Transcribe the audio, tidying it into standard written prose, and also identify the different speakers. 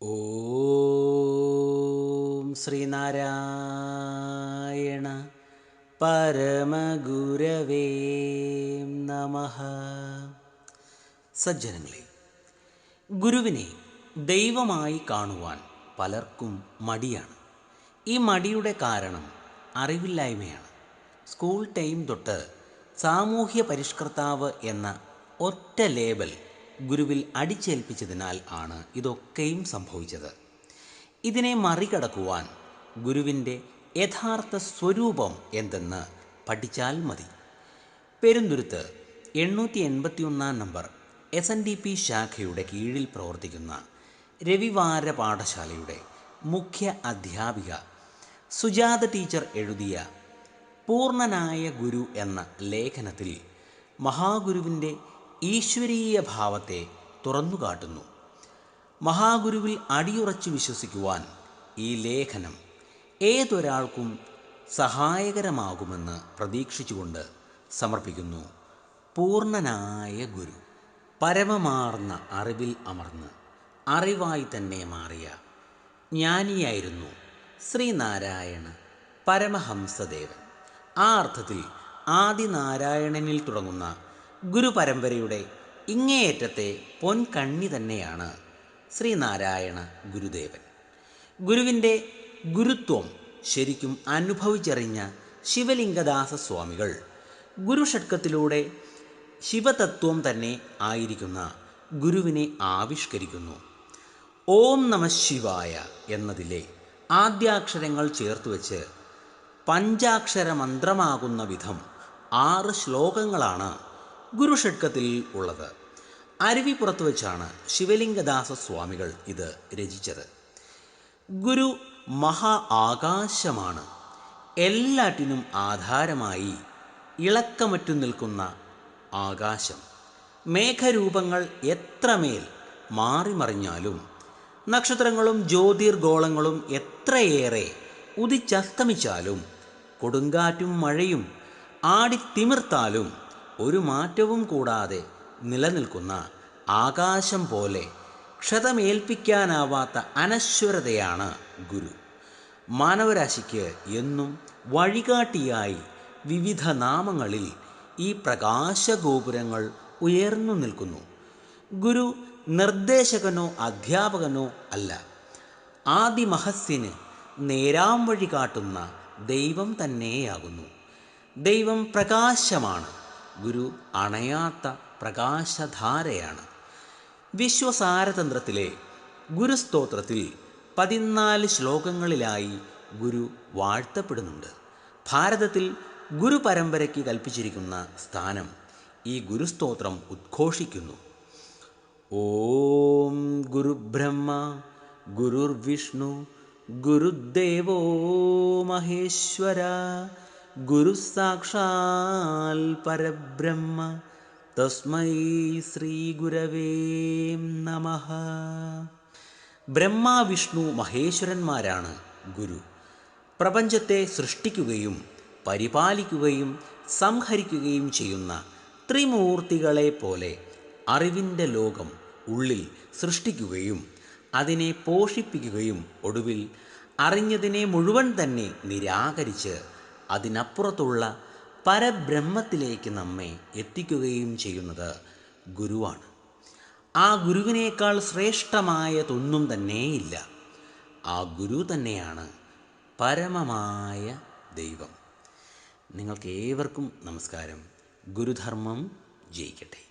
Speaker 1: ഓം ശ്രീനാരായണ പരമഗുരവേ നമഃ. സജ്ജനങ്ങളെ, ഗുരുവിനെ ദൈവമായി കാണുവാൻ പലർക്കും മടിയാണ്. ഈ മടിയുടെ കാരണം അറിവില്ലായ്മയാണ്. സ്കൂൾ ടൈം തൊട്ട് സാമൂഹ്യ പരിഷ്കർത്താവ് എന്ന ഒറ്റ ലേബൽ ഗുരുവിൽ അടിച്ചേൽപ്പിച്ചതിനാൽ ആണ് ഇതൊക്കെയും സംഭവിച്ചത്. ഇതിനെ മറികടക്കുവാൻ ഗുരുവിൻ്റെ യഥാർത്ഥ സ്വരൂപം എന്തെന്ന് പഠിച്ചാൽ മതി. പെരുന്തുരുത്ത് 881 നമ്പർ SNDP ശാഖയുടെ കീഴിൽ പ്രവർത്തിക്കുന്ന രവിവാര പാഠശാലയുടെ മുഖ്യ അധ്യാപിക സുജാത ടീച്ചർ എഴുതിയ പൂർണ്ണനായ ഗുരു എന്ന ലേഖനത്തിൽ മഹാഗുരുവിൻ്റെ ഈശ്വരീയ ഭാവത്തെ തുറന്നുകാട്ടുന്നു. മഹാഗുരുവിൽ അടിയുറച്ചു വിശ്വസിക്കുവാൻ ഈ ലേഖനം ഏതൊരാൾക്കും സഹായകരമാകുമെന്ന് പ്രതീക്ഷിച്ചുകൊണ്ട് സമർപ്പിക്കുന്നു. പൂർണ്ണനായ ഗുരു പരമമാർന്ന അറിവിൽ അമർന്ന് അറിവായി തന്നെ മാറിയ ജ്ഞാനിയായിരുന്നു ശ്രീനാരായണ പരമഹംസദേവൻ. ആ അർത്ഥത്തിൽ ആദിനാരായണനിൽ തുടങ്ങുന്ന ഗുരുപരമ്പരയുടെ ഇങ്ങേയറ്റത്തെ പൊൻകണ്ണി തന്നെയാണ് ശ്രീനാരായണ ഗുരുദേവൻ. ഗുരുവിൻ്റെ ഗുരുത്വം ശരിക്കും അനുഭവിച്ചറിഞ്ഞ ശിവലിംഗദാസ സ്വാമികൾ ഗുരുഷട്കത്തിലൂടെ ശിവതത്വം തന്നെ ആയിരിക്കുന്ന ഗുരുവിനെ ആവിഷ്കരിക്കുന്നു. ഓം നമഃ ശിവായ എന്നതിലെ ആദ്യാക്ഷരങ്ങൾ ചേർത്തുവെച്ച് പഞ്ചാക്ഷര മന്ത്രമാകുന്ന വിധം 6 ശ്ലോകങ്ങളാണ് ഗുരുഷട്കത്തിൽ ഉള്ളത്. അരുവിപ്പുറത്ത് വെച്ചാണ് ശിവലിംഗദാസ സ്വാമികൾ ഇത് രചിച്ചത്. ഗുരു മഹാ ആകാശമാണ്. എല്ലാറ്റിനും ആധാരമായി ഇളക്കമറ്റു നിൽക്കുന്ന ആകാശം. മേഘരൂപങ്ങൾ എത്രമേൽ മാറിമറിഞ്ഞാലും നക്ഷത്രങ്ങളും ജ്യോതിർഗോളങ്ങളും എത്രയേറെ ഉദിച്ചസ്തമിച്ചാലും കൊടുങ്കാറ്റും മഴയും ആടിത്തിമിർത്താലും ഒരു മാറ്റവും കൂടാതെ നിലനിൽക്കുന്ന ആകാശം പോലെ ക്ഷതമേൽപ്പിക്കാനാവാത്ത അനശ്വരതയാണ് ഗുരു. മാനവരാശിക്ക് എന്നും വഴികാട്ടിയായി വിവിധ നാമങ്ങളിൽ ഈ പ്രകാശഗോപുരങ്ങൾ ഉയർന്നു നിൽക്കുന്നു. ഗുരു നിർദ്ദേശകനോ അധ്യാപകനോ അല്ല. ആദിമഹസ്യന് നേരാം വഴി കാട്ടുന്ന ദൈവം തന്നെയാകുന്നു. ദൈവം പ്രകാശമാണ്. ഗുരു അണയാത്ത പ്രകാശധാരയാണ്. വിശ്വസാരതന്ത്രത്തിലെ ഗുരുസ്തോത്രത്തിൽ 14 ശ്ലോകങ്ങളിലായി ഗുരു വാഴ്ത്തപ്പെടുന്നുണ്ട്. ഭാരതത്തിൽ ഗുരുപരമ്പരയ്ക്ക് കൽപ്പിച്ചിരിക്കുന്ന സ്ഥാനം ഈ ഗുരുസ്തോത്രം ഉദ്ഘോഷിക്കുന്നു. ഓം ഗുരുബ്രഹ്മ ഗുരുർവിഷ്ണു ഗുരുദേവോ മഹേശ്വര ഗുരു സാക്ഷാൽ പരബ്രഹ്മ തസ്മൈ ശ്രീ ഗുരവേ നമഃ. ബ്രഹ്മ വിഷ്ണു മഹേശ്വരന്മാരാണ് ഗുരു. പ്രപഞ്ചത്തെ സൃഷ്ടിക്കുകയും പരിപാലിക്കുകയും സംഹരിക്കുകയും ചെയ്യുന്ന ത്രിമൂർത്തികളെ പോലെ അറിവിൻ്റെ ലോകം ഉള്ളിൽ സൃഷ്ടിക്കുകയും അതിനെ പോഷിപ്പിക്കുകയും ഒടുവിൽ അറിഞ്ഞതിനെ മുഴുവൻ തന്നെ നിരാകരിച്ച് അതിനപ്പുറത്തുള്ള പരബ്രഹ്മത്തിലേക്ക് നമ്മെ എത്തിക്കുകയും ചെയ്യുന്നത് ഗുരുവാണ്. ആ ഗുരുവിനേക്കാൾ ശ്രേഷ്ഠമായതൊന്നും തന്നെയില്ല. ആ ഗുരു തന്നെയാണ് പരമമായ ദൈവം. നിങ്ങൾക്ക് ഏവർക്കും നമസ്കാരം. ഗുരുധർമ്മം ജയിക്കട്ടെ.